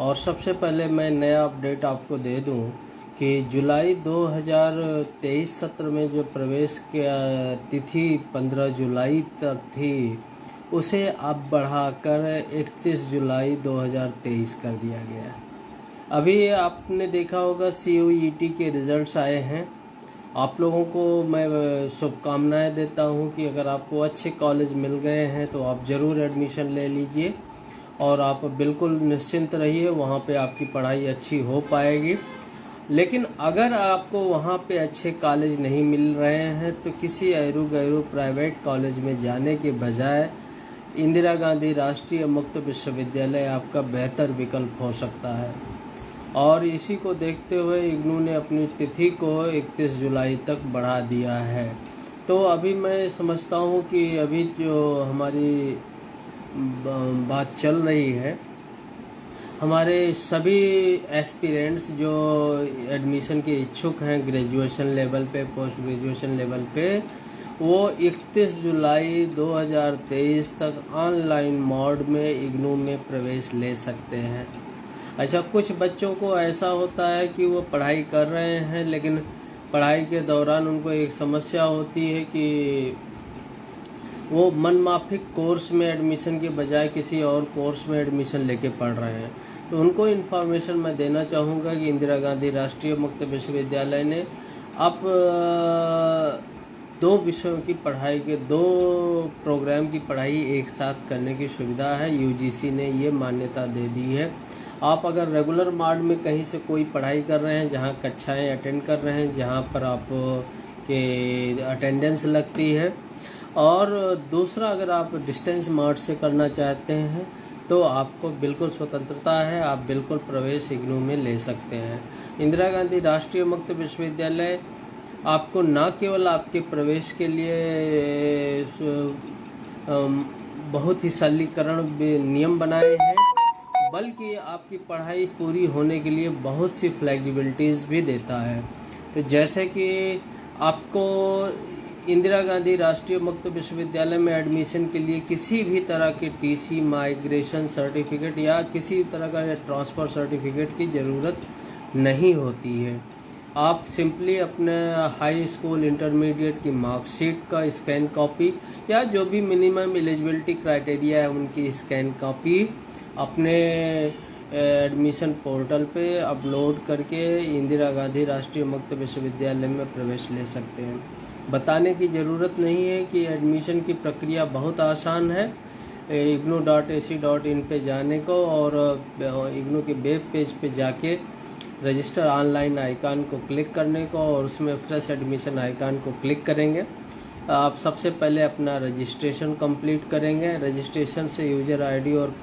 और सबसे पहले मैं नया अपडेट आपको दे दूं कि जुलाई 2023 सत्र में जो प्रवेश की तिथि 15 जुलाई तक थी, उसे अब बढ़ाकर 31 जुलाई 2023 कर दिया गया है। अभी आपने देखा होगा CUET के रिजल्ट्स आए हैं। आप लोगों को मैं शुभकामनाएं देता हूं कि अगर आपको अच्छे कॉलेज मिल गए हैं तो आप ज़रूर एडमिशन ले लीजिए और आप बिल्कुल निश्चिंत रहिए, वहाँ पे आपकी पढ़ाई अच्छी हो पाएगी। लेकिन अगर आपको वहाँ पे अच्छे कॉलेज नहीं मिल रहे हैं तो किसी ऐरू गैरू प्राइवेट कॉलेज में जाने के बजाय इंदिरा गांधी राष्ट्रीय मुक्त विश्वविद्यालय आपका बेहतर विकल्प हो सकता है। और इसी को देखते हुए इग्नू ने अपनी तिथि को 31 जुलाई तक बढ़ा दिया है। तो अभी मैं समझता हूँ कि अभी जो हमारी बात चल रही है, हमारे सभी एस्पिरेंट्स जो एडमिशन के इच्छुक हैं ग्रेजुएशन लेवल पे, पोस्ट ग्रेजुएशन लेवल पे, वो 31 जुलाई 2023 तक ऑनलाइन मोड में इग्नू में प्रवेश ले सकते हैं। अच्छा, कुछ बच्चों को ऐसा होता है कि वो पढ़ाई कर रहे हैं लेकिन पढ़ाई के दौरान उनको एक समस्या होती है कि वो मनमाफिक कोर्स में एडमिशन के बजाय किसी और कोर्स में एडमिशन लेके पढ़ रहे हैं। तो उनको इन्फॉर्मेशन मैं देना चाहूँगा कि इंदिरा गांधी राष्ट्रीय मुक्त विश्वविद्यालय ने अब 2 विषयों की पढ़ाई के 2 प्रोग्राम की पढ़ाई एक साथ करने की सुविधा है। UGC ने ये मान्यता दे दी है। आप अगर रेगुलर मोड में कहीं से कोई पढ़ाई कर रहे हैं, जहां कक्षाएं अटेंड कर रहे हैं, जहां पर आप के अटेंडेंस लगती है, और दूसरा अगर आप डिस्टेंस मोड से करना चाहते हैं तो आपको बिल्कुल स्वतंत्रता है, आप बिल्कुल प्रवेश इग्नू में ले सकते हैं। इंदिरा गांधी राष्ट्रीय मुक्त विश्वविद्यालय आपको न केवल आपके प्रवेश के लिए बहुत ही सरलीकरण नियम बनाए हैं, बल्कि आपकी पढ़ाई पूरी होने के लिए बहुत सी फ्लेक्सिबिलिटीज़ भी देता है। तो जैसे कि आपको इंदिरा गांधी राष्ट्रीय मुक्त विश्वविद्यालय में एडमिशन के लिए किसी भी तरह के TC, माइग्रेशन सर्टिफिकेट या किसी तरह का ट्रांसफ़र सर्टिफिकेट की ज़रूरत नहीं होती है। आप सिंपली अपने हाई स्कूल इंटरमीडिएट की मार्कशीट का स्कैन कॉपी या जो भी मिनिमम एलिजिबिलिटी क्राइटेरिया है उनकी स्कैन कॉपी अपने एडमिशन पोर्टल पे अपलोड करके इंदिरा गांधी राष्ट्रीय मुक्त विश्वविद्यालय में प्रवेश ले सकते हैं। बताने की ज़रूरत नहीं है कि एडमिशन की प्रक्रिया बहुत आसान है। ignou.ac.in पे जाने को और इग्नू के वेब पेज पे जाके रजिस्टर ऑनलाइन आइकन को क्लिक करने को और उसमें फ्रेश एडमिशन आइकन को क्लिक करेंगे। आप सबसे पहले अपना रजिस्ट्रेशन कंप्लीट करेंगे। रजिस्ट्रेशन से यूज़र ID और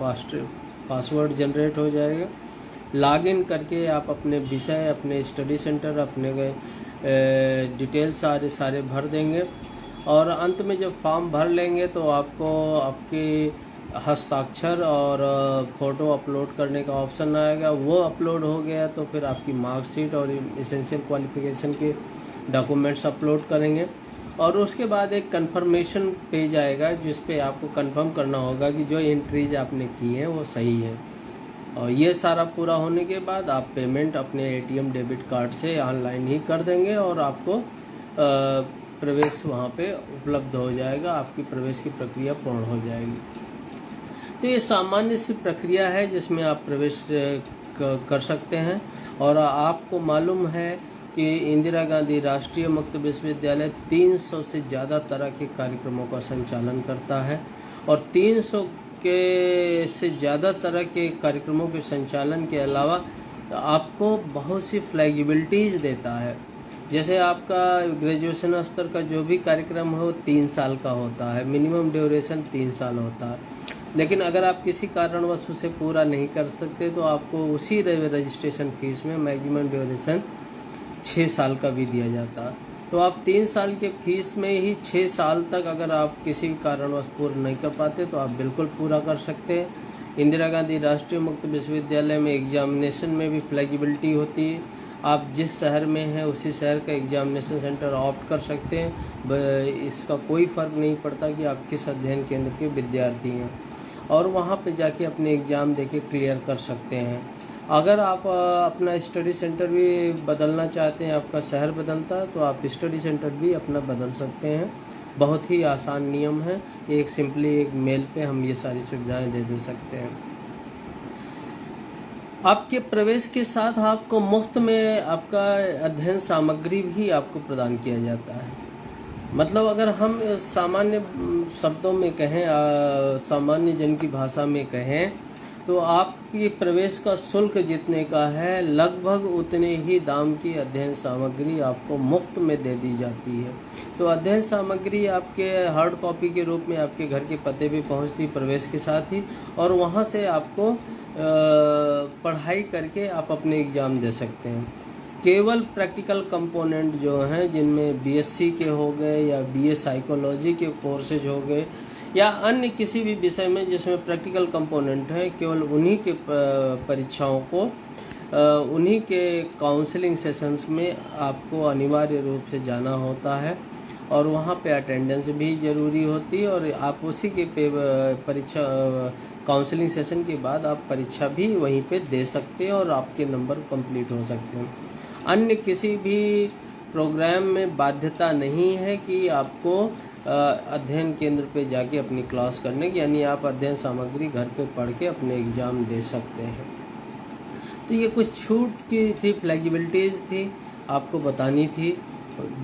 पासवर्ड जनरेट हो जाएगा। लॉगिन करके आप अपने विषय, अपने स्टडी सेंटर, अपने डिटेल्स सारे भर देंगे और अंत में जब फॉर्म भर लेंगे तो आपको आपके हस्ताक्षर और फ़ोटो अपलोड करने का ऑप्शन आएगा। वो अपलोड हो गया तो फिर आपकी मार्कशीट और एसेंशियल क्वालिफिकेशन के डॉक्यूमेंट्स अपलोड करेंगे और उसके बाद एक कंफर्मेशन पेज आएगा जिस पे आपको कंफर्म करना होगा कि जो एंट्रीज आपने की हैं वो सही है। और ये सारा पूरा होने के बाद आप पेमेंट अपने ATM डेबिट कार्ड से ऑनलाइन ही कर देंगे और आपको प्रवेश वहाँ पे उपलब्ध हो जाएगा, आपकी प्रवेश की प्रक्रिया पूर्ण हो जाएगी। तो ये सामान्य सी प्रक्रिया है जिसमें आप प्रवेश कर सकते हैं। और आपको मालूम है कि इंदिरा गांधी राष्ट्रीय मुक्त विश्वविद्यालय 300 से ज़्यादा तरह के कार्यक्रमों का संचालन करता है और 300 के से ज़्यादा तरह के कार्यक्रमों के संचालन के अलावा आपको बहुत सी फ्लेक्सिबिलिटीज़ देता है। जैसे आपका ग्रेजुएशन स्तर का जो भी कार्यक्रम हो 3 साल का होता है, मिनिमम ड्यूरेशन 3 साल होता है। लेकिन अगर आप किसी कारणवश उसे पूरा नहीं कर सकते तो आपको उसी रजिस्ट्रेशन फीस में मैक्सिमम ड्यूरेशन 6 साल का भी दिया जाता है। तो आप 3 साल के फीस में ही 6 साल तक अगर आप किसी कारणवश पूर्ण नहीं कर पाते तो आप बिल्कुल पूरा कर सकते हैं। इंदिरा गांधी राष्ट्रीय मुक्त विश्वविद्यालय में एग्जामिनेशन में भी फ्लेक्सिबिलिटी होती है। आप जिस शहर में हैं उसी शहर का एग्जामिनेशन सेंटर ऑप्ट कर सकते हैं। इसका कोई फ़र्क नहीं पड़ता कि आप किस अध्ययन केंद्र के विद्यार्थी हैं और वहाँ पे जाके अपने एग्ज़ाम देके क्लियर कर सकते हैं। अगर आप अपना स्टडी सेंटर भी बदलना चाहते हैं, आपका शहर बदलता है, तो आप स्टडी सेंटर भी अपना बदल सकते हैं। बहुत ही आसान नियम है, एक सिंपली एक मेल पे हम ये सारी सुविधाएं दे सकते हैं। आपके प्रवेश के साथ आपको मुफ्त में आपका अध्ययन सामग्री भी आपको प्रदान किया जाता है। मतलब अगर हम सामान्य शब्दों में कहें, सामान्य जन की भाषा में कहें, तो आपकी प्रवेश का शुल्क जितने का है, लगभग उतने ही दाम की अध्ययन सामग्री आपको मुफ्त में दे दी जाती है। तो अध्ययन सामग्री आपके हार्ड कॉपी के रूप में आपके घर के पते पे पहुंचती प्रवेश के साथ ही, और वहां से आपको पढ़ाई करके आप अपने एग्ज़ाम दे सकते हैं। केवल प्रैक्टिकल कंपोनेंट जो हैं, जिनमें बीएससी के हो गए या बीए साइकोलॉजी के कोर्सेज हो गए या अन्य किसी भी विषय में जिसमें प्रैक्टिकल कंपोनेंट है, केवल उन्हीं के परीक्षाओं को उन्हीं के काउंसलिंग सेशंस में आपको अनिवार्य रूप से जाना होता है, और वहाँ पे अटेंडेंस भी ज़रूरी होती है, और आप उसी के परीक्षा काउंसलिंग सेशन के बाद आप परीक्षा भी वहीं पे दे सकते हैं और आपके नंबर कंप्लीट हो सकते हैं। अन्य किसी भी प्रोग्राम में बाध्यता नहीं है कि आपको अध्ययन केंद्र पे जाके अपनी क्लास करने की, यानी आप अध्ययन सामग्री घर पे पढ़ के अपने एग्ज़ाम दे सकते हैं। तो ये कुछ छूट की थी, फ्लेक्सिबिलिटीज़ थी, आपको बतानी थी।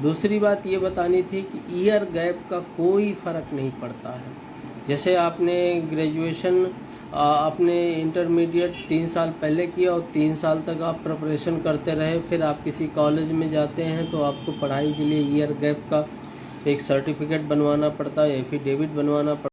दूसरी बात ये बतानी थी कि ईयर गैप का कोई फ़र्क नहीं पड़ता है। जैसे आपने ग्रेजुएशन आपने इंटरमीडिएट 3 साल पहले किया और 3 साल तक आप प्रिपरेशन करते रहे, फिर आप किसी कॉलेज में जाते हैं तो आपको पढ़ाई के लिए ईयर गैप का एक सर्टिफिकेट बनवाना पड़ता है, एफिडेविट बनवाना पड़ता है।